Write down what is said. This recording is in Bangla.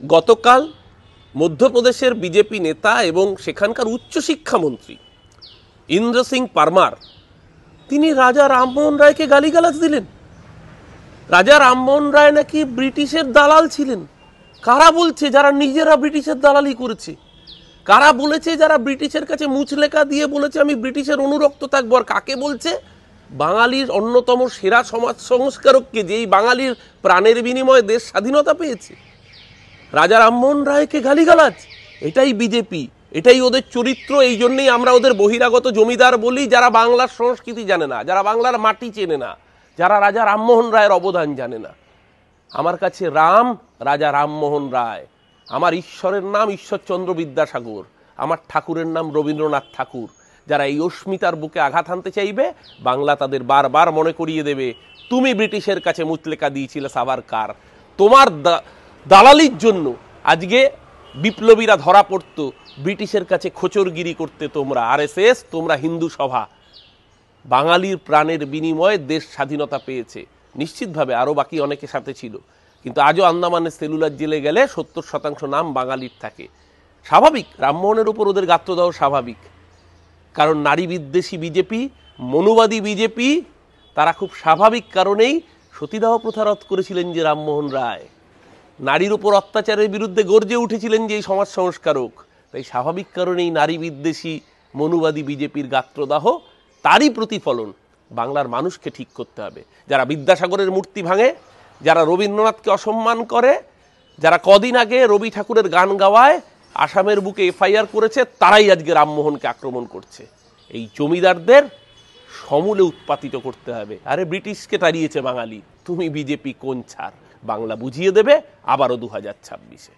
গতকাল মধ্যপ্রদেশের বিজেপি নেতা এবং সেখানকার উচ্চশিক্ষামন্ত্রী ইন্দ্র সিং পারমার তিনি রাজা রামমোহন রায়কে গালিগালাজ দিলেন। রাজা রামমোহন রায় নাকি ব্রিটিশের দালাল ছিলেন। কারা বলছে? যারা নিজেরা ব্রিটিশের দালালি করেছে। কারা বলেছে? যারা ব্রিটিশের কাছে মুচলেখা দিয়ে বলেছে আমি ব্রিটিশের অনুরক্ত থাকবো। আর কাকে বলছে? বাঙালির অন্যতম সেরা সমাজ সংস্কারককে, যেই বাঙালির প্রাণের বিনিময়ে দেশ স্বাধীনতা পেয়েছে। রাজা রামমোহন রায়কে গালিগালাজ। এটাই বিজেপি, এটাই ওদের চরিত্র। এই জন্যই আমরা ওদের বহিরাগত জমিদার বলি, যারা বাংলার সংস্কৃতি জানে না, যারা বাংলার মাটি চেনে না, যারা রাজা রামমোহন রায়ের অবদান জানে না। আমার কাছে রাম রাজা রামমোহন রায়, আমার ঈশ্বরের নাম ঈশ্বরচন্দ্র বিদ্যাসাগর, আমার ঠাকুরের নাম রবীন্দ্রনাথ ঠাকুর। যারা এই অস্মিতার বুকে আঘাত হানতে চাইবে, বাংলা তাদের বারবার মনে করিয়ে দেবে তুমি ব্রিটিশের কাছে মুচলেকা দিয়েছিলে সাভারকার। তোমার দালালির জন্য আজকে বিপ্লবীরা ধরা পড়তো, ব্রিটিশের কাছে খোচরগিরি করতে তোমরা আরএসএস, তোমরা হিন্দু সভা। বাঙালির প্রাণের বিনিময়ে দেশ স্বাধীনতা পেয়েছে। নিশ্চিতভাবে আরও বাকি অনেকের সাথে ছিল, কিন্তু আজও আন্দামানের সেলুলার জেলে গেলে 70% নাম বাঙালির থাকে। স্বাভাবিক, রামমোহনের উপর ওদের গাত্রদাহ স্বাভাবিক। কারণ নারী বিদ্বেষী বিজেপি, মনুবাদী বিজেপি, তারা খুব স্বাভাবিক কারণেই সতীদাহ প্রথা রদ করেছিলেন যে রামমোহন রায়। নারীর উপর অত্যাচারের বিরুদ্ধে গর্জে উঠেছিলেন যে সমাজ সংস্কারক। তাই স্বাভাবিক কারণেই নারী বিদ্বেষী মনুবাদী বিজেপির গাত্রদাহ, তারই প্রতিফলন বাংলার মানুষকে ঠিক করতে হবে। যারা বিদ্যাসাগরের মূর্তি ভাঙে, যারা রবীন্দ্রনাথকে অসম্মান করে, যারা কদিন আগে রবি ঠাকুরের গান গাওয়ায় আসামের বুকে এফআইআর করেছে, তারাই আজকে রামমোহনকে আক্রমণ করছে। এই জমিদারদের সমূলে উৎপাতিত করতে হবে। আরে ব্রিটিশকে তাড়িয়েছে বাঙালি, তুমি বিজেপি কোন ছাড়? বাংলা বুঝিয়ে দেবে আবারও 2026-এ।